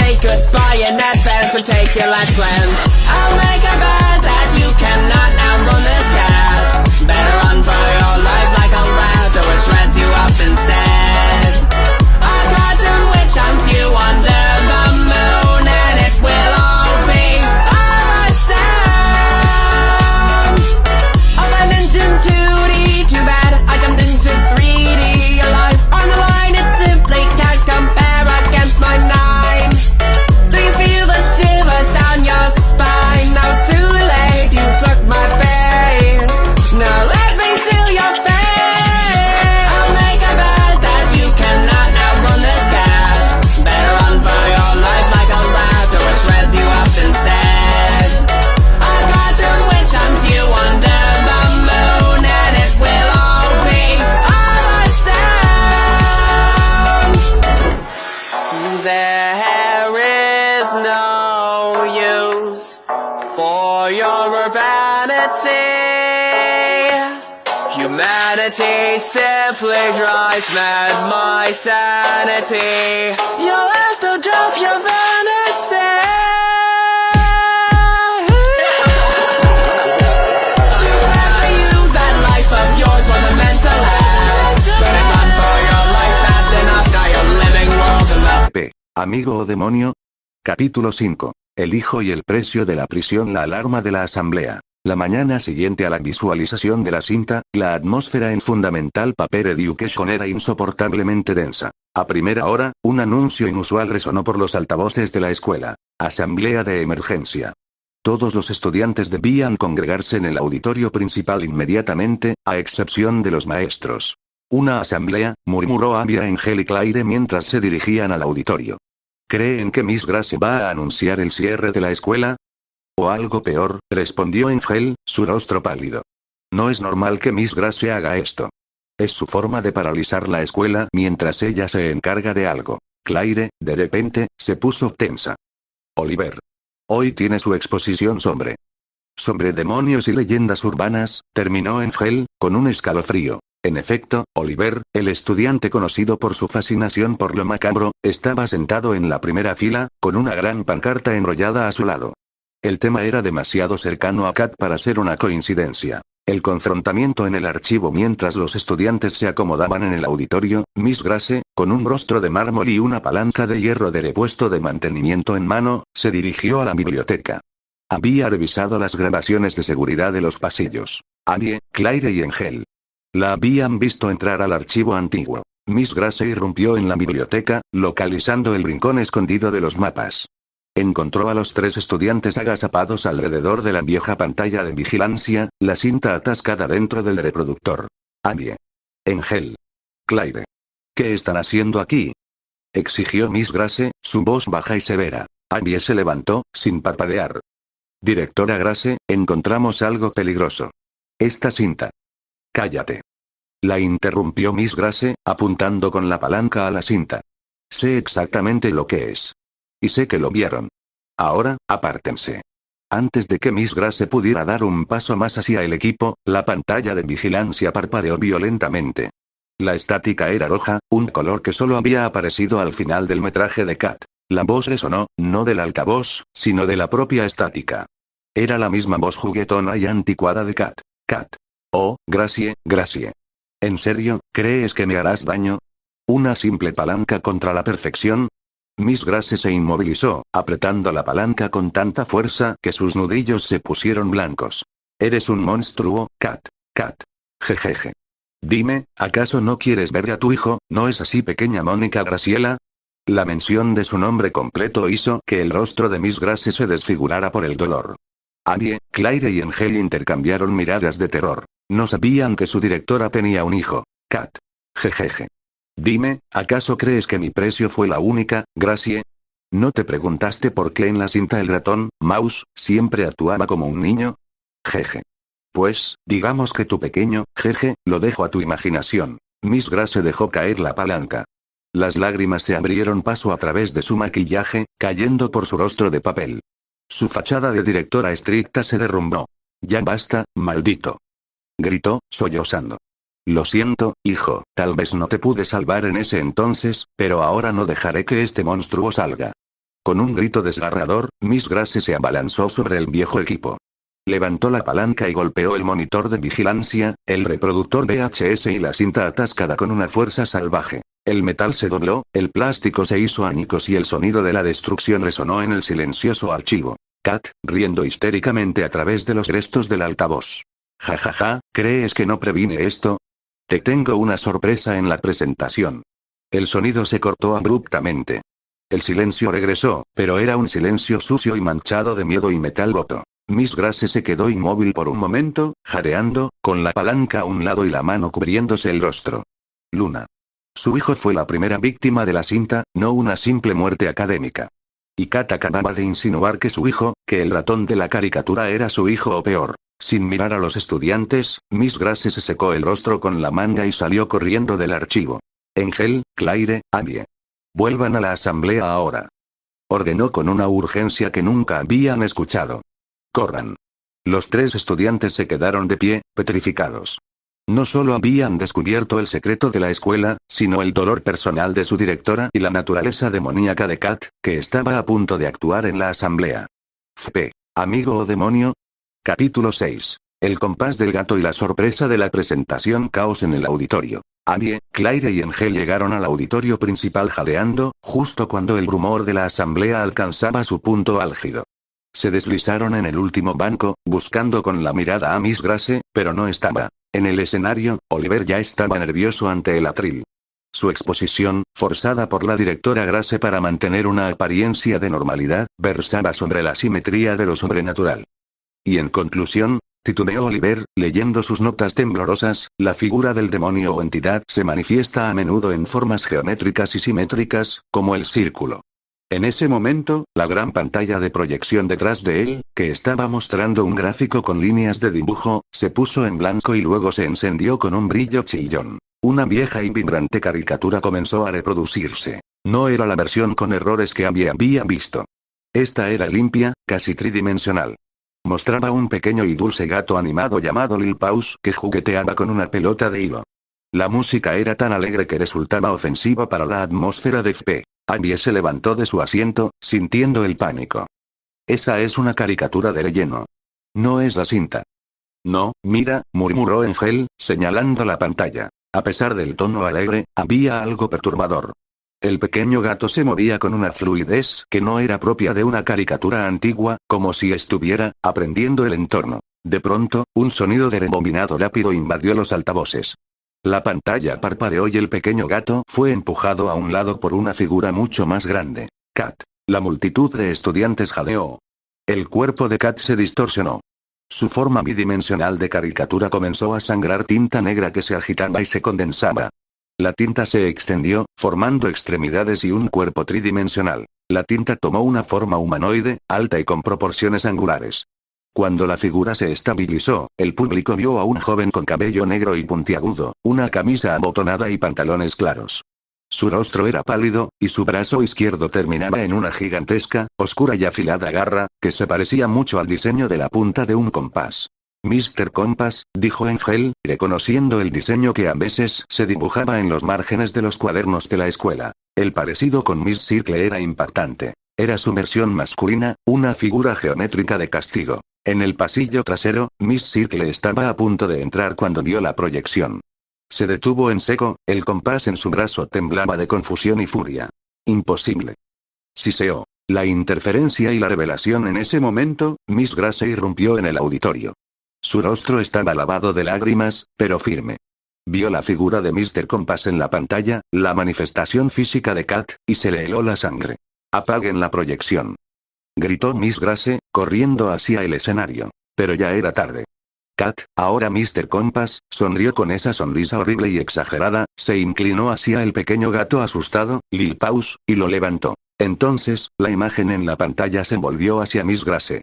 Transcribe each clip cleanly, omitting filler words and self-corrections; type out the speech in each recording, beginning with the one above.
say goodbye in advance and take your last glance. I'll make a bet that you cannot outrun this cat. Better run for your life like a rat, or it shreds you up instead. A cartoon witch hunts you under the moon, and it will all be awesome. I went into 2D, too bad I jumped into 3D. Your life on the line, it simply can't compare against my 9. Do you feel the shivers down your spine? Now it's too late, you took my pain. Now let me seal your fate. I'll make a bet that you cannot outrun this cat. Better run for your life like a rat, or it shreds you up instead. A cartoon witch hunts you under the moon, and it will all be awesome. There is no use for your urbanity. Humanity simply drives mad my sanity. You'll have to drop your vanity. Too bad for you, that life of yours was a mental act. Better run for your life fast enough, now you're living world enough. P. Amigo o demonio. Capítulo 5. El hijo y el precio de la prisión. La alarma de la asamblea. La mañana siguiente a la visualización de la cinta, la atmósfera en Fundamental Paper Education era insoportablemente densa. A primera hora, un anuncio inusual resonó por los altavoces de la escuela. Asamblea de emergencia. Todos los estudiantes debían congregarse en el auditorio principal inmediatamente, a excepción de los maestros. Una asamblea, murmuró Abby, Angel y Claire mientras se dirigían al auditorio. ¿Creen que Miss Grace va a anunciar el cierre de la escuela? O algo peor, respondió Angel, su rostro pálido. No es normal que Miss Grace haga esto. Es su forma de paralizar la escuela mientras ella se encarga de algo. Claire, de repente, se puso tensa. Oliver. Hoy tiene su exposición sobre demonios y leyendas urbanas, terminó Angel, con un escalofrío. En efecto, Oliver, el estudiante conocido por su fascinación por lo macabro, estaba sentado en la primera fila, con una gran pancarta enrollada a su lado. El tema era demasiado cercano a Kat para ser una coincidencia. El confrontamiento en el archivo mientras los estudiantes se acomodaban en el auditorio, Miss Grace, con un rostro de mármol y una palanca de hierro de repuesto de mantenimiento en mano, se dirigió a la biblioteca. Había revisado las grabaciones de seguridad de los pasillos. Annie, Claire y Angel la habían visto entrar al archivo antiguo. Miss Grace irrumpió en la biblioteca, localizando el rincón escondido de los mapas. Encontró a los 3 estudiantes agazapados alrededor de la vieja pantalla de vigilancia, la cinta atascada dentro del reproductor. Abby. Angel. Claire. ¿Qué están haciendo aquí? Exigió Miss Grace, su voz baja y severa. Abby se levantó, sin parpadear. Directora Grace, encontramos algo peligroso. Esta cinta. Cállate. La interrumpió Miss Grace, apuntando con la palanca a la cinta. Sé exactamente lo que es. Y sé que lo vieron. Ahora, apártense. Antes de que Miss Grace pudiera dar un paso más hacia el equipo, la pantalla de vigilancia parpadeó violentamente. La estática era roja, un color que solo había aparecido al final del metraje de Kat. La voz resonó, no del altavoz, sino de la propia estática. Era la misma voz juguetona y anticuada de Kat. Kat. Oh, Gracie. ¿En serio, crees que me harás daño? ¿Una simple palanca contra la perfección? Miss Grace se inmovilizó, apretando la palanca con tanta fuerza que sus nudillos se pusieron blancos. Eres un monstruo, Kat. Jejeje. Dime, ¿acaso no quieres ver a tu hijo? ¿No es así, pequeña Mónica Graciela? La mención de su nombre completo hizo que el rostro de Miss Grace se desfigurara por el dolor. Annie, Claire y Angel intercambiaron miradas de terror. No sabían que su directora tenía un hijo. Kat. Jejeje. Dime, ¿acaso crees que mi precio fue la única, Gracie? ¿No te preguntaste por qué en la cinta el ratón, Mouse, siempre actuaba como un niño? Jeje. Pues, digamos que tu pequeño, jeje, lo dejo a tu imaginación. Miss Grace dejó caer la palanca. Las lágrimas se abrieron paso a través de su maquillaje, cayendo por su rostro de papel. Su fachada de directora estricta se derrumbó. Ya basta, maldito. Gritó, sollozando. Lo siento, hijo, tal vez no te pude salvar en ese entonces, pero ahora no dejaré que este monstruo salga. Con un grito desgarrador, Miss Grace se abalanzó sobre el viejo equipo. Levantó la palanca y golpeó el monitor de vigilancia, el reproductor VHS y la cinta atascada con una fuerza salvaje. El metal se dobló, el plástico se hizo añicos y el sonido de la destrucción resonó en el silencioso archivo. Kat, riendo histéricamente a través de los restos del altavoz. Jajaja, ¿crees que no previne esto? Te tengo una sorpresa en la presentación. El sonido se cortó abruptamente. El silencio regresó, pero era un silencio sucio y manchado de miedo y metal roto. Miss Grace se quedó inmóvil por un momento, jadeando, con la palanca a un lado y la mano cubriéndose el rostro. Luna. Su hijo fue la primera víctima de la cinta, no una simple muerte académica. Y Kat acababa de insinuar que su hijo, que el ratón de la caricatura era su hijo o peor. Sin mirar a los estudiantes, Miss Grace se secó el rostro con la manga y salió corriendo del archivo. Angel, Claire, Abby. Vuelvan a la asamblea ahora. Ordenó con una urgencia que nunca habían escuchado. Corran. Los 3 estudiantes se quedaron de pie, petrificados. No solo habían descubierto el secreto de la escuela, sino el dolor personal de su directora y la naturaleza demoníaca de Kat, que estaba a punto de actuar en la asamblea. FP. ¿Amigo o demonio? Capítulo 6. El compás del gato y la sorpresa de la presentación. Caos en el auditorio. Abby, Claire y Angel llegaron al auditorio principal jadeando, justo cuando el rumor de la asamblea alcanzaba su punto álgido. Se deslizaron en el último banco, buscando con la mirada a Miss Grace, pero no estaba. En el escenario, Oliver ya estaba nervioso ante el atril. Su exposición, forzada por la directora Grace para mantener una apariencia de normalidad, versaba sobre la simetría de lo sobrenatural. Y en conclusión, titubeó Oliver, leyendo sus notas temblorosas, la figura del demonio o entidad se manifiesta a menudo en formas geométricas y simétricas, como el círculo. En ese momento, la gran pantalla de proyección detrás de él, que estaba mostrando un gráfico con líneas de dibujo, se puso en blanco y luego se encendió con un brillo chillón. Una vieja y vibrante caricatura comenzó a reproducirse. No era la versión con errores que había visto. Esta era limpia, casi tridimensional. Mostraba un pequeño y dulce gato animado llamado Lil Paus que jugueteaba con una pelota de hilo. La música era tan alegre que resultaba ofensiva para la atmósfera de FP. Abby se levantó de su asiento, sintiendo el pánico. Esa es una caricatura de relleno. No es la cinta. No, mira, murmuró Angel, señalando la pantalla. A pesar del tono alegre, había algo perturbador. El pequeño gato se movía con una fluidez que no era propia de una caricatura antigua, como si estuviera aprendiendo el entorno. De pronto, un sonido de rebobinado rápido invadió los altavoces. La pantalla parpadeó y el pequeño gato fue empujado a un lado por una figura mucho más grande. Kat. La multitud de estudiantes jadeó. El cuerpo de Kat se distorsionó. Su forma bidimensional de caricatura comenzó a sangrar tinta negra que se agitaba y se condensaba. La tinta se extendió, formando extremidades y un cuerpo tridimensional. La tinta tomó una forma humanoide, alta y con proporciones angulares. Cuando la figura se estabilizó, el público vio a un joven con cabello negro y puntiagudo, una camisa abotonada y pantalones claros. Su rostro era pálido, y su brazo izquierdo terminaba en una gigantesca, oscura y afilada garra, que se parecía mucho al diseño de la punta de un compás. Mr. Compass, dijo Angel, reconociendo el diseño que a veces se dibujaba en los márgenes de los cuadernos de la escuela. El parecido con Miss Circle era impactante. Era su versión masculina, una figura geométrica de castigo. En el pasillo trasero, Miss Circle estaba a punto de entrar cuando vio la proyección. Se detuvo en seco, el compás en su brazo temblaba de confusión y furia. Imposible. Siseó. La interferencia y la revelación en ese momento, Miss Grace irrumpió en el auditorio. Su rostro estaba lavado de lágrimas, pero firme. Vio la figura de Mr. Compass en la pantalla, la manifestación física de Kat, y se le heló la sangre. «Apaguen la proyección», gritó Miss Grace, corriendo hacia el escenario. Pero ya era tarde. Kat, ahora Mr. Compass, sonrió con esa sonrisa horrible y exagerada, se inclinó hacia el pequeño gato asustado, Lil Paus, y lo levantó. Entonces, la imagen en la pantalla se volvió hacia Miss Grace.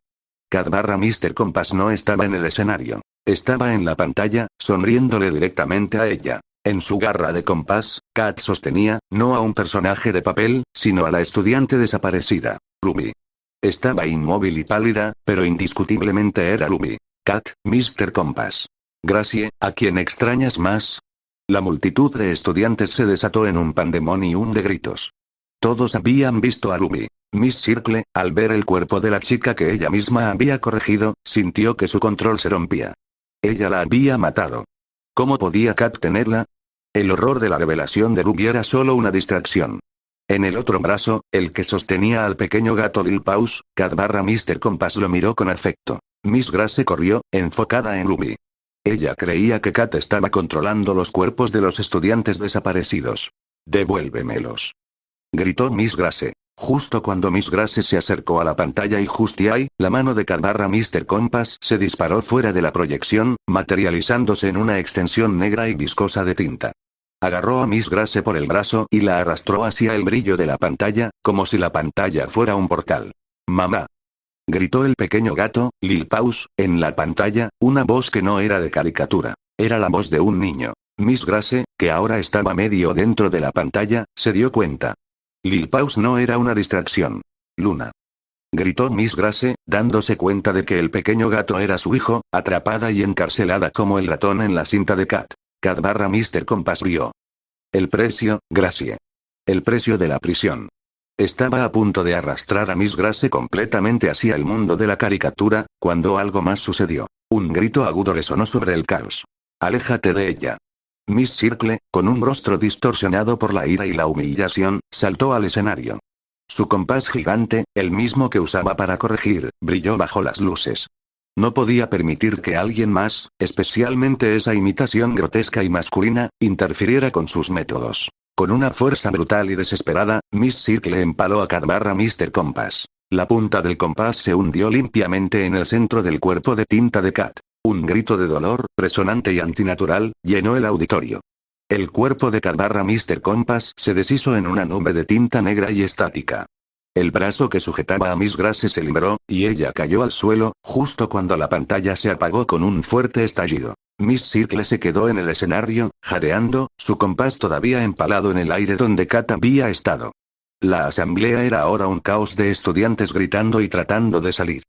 Kat barra Mr. Compass no estaba en el escenario. Estaba en la pantalla, sonriéndole directamente a ella. En su garra de compás, Kat sostenía, no a un personaje de papel, sino a la estudiante desaparecida, Ruby. Estaba inmóvil y pálida, pero indiscutiblemente era Ruby. Kat, Mr. Compass. Gracie, ¿a quién extrañas más? La multitud de estudiantes se desató en un pandemonium de gritos. Todos habían visto a Ruby. Miss Circle, al ver el cuerpo de la chica que ella misma había corregido, sintió que su control se rompía. Ella la había matado. ¿Cómo podía Kat tenerla? El horror de la revelación de Ruby era solo una distracción. En el otro brazo, el que sostenía al pequeño gato Lil Paus, Kat / Mr. Compass lo miró con afecto. Miss Grace corrió, enfocada en Ruby. Ella creía que Kat estaba controlando los cuerpos de los estudiantes desaparecidos. «Devuélvemelos», gritó Miss Grace. Justo cuando Miss Grace se acercó a la pantalla y justo ahí, la mano de Kat / Mr. Compass se disparó fuera de la proyección, materializándose en una extensión negra y viscosa de tinta. Agarró a Miss Grace por el brazo y la arrastró hacia el brillo de la pantalla, como si la pantalla fuera un portal. «¡Mamá!», gritó el pequeño gato, Lil Paus, en la pantalla, una voz que no era de caricatura. Era la voz de un niño. Miss Grace, que ahora estaba medio dentro de la pantalla, se dio cuenta. Lil Paus no era una distracción. «Luna», gritó Miss Grace, dándose cuenta de que el pequeño gato era su hijo, atrapada y encarcelada como el ratón en la cinta de Kat. Kat / Mr. Compass rió. El precio, Gracie. El precio de la prisión. Estaba a punto de arrastrar a Miss Grace completamente hacia el mundo de la caricatura, cuando algo más sucedió. Un grito agudo resonó sobre el caos. «Aléjate de ella». Miss Circle, con un rostro distorsionado por la ira y la humillación, saltó al escenario. Su compás gigante, el mismo que usaba para corregir, brilló bajo las luces. No podía permitir que alguien más, especialmente esa imitación grotesca y masculina, interfiriera con sus métodos. Con una fuerza brutal y desesperada, Miss Circle empaló a Kat / Mr. Compass. La punta del compás se hundió limpiamente en el centro del cuerpo de tinta de Kat. Un grito de dolor, resonante y antinatural, llenó el auditorio. El cuerpo de Kat / Mr. Compass se deshizo en una nube de tinta negra y estática. El brazo que sujetaba a Miss Grace se libró, y ella cayó al suelo, justo cuando la pantalla se apagó con un fuerte estallido. Miss Circle se quedó en el escenario, jadeando, su compás todavía empalado en el aire donde Kat había estado. La asamblea era ahora un caos de estudiantes gritando y tratando de salir.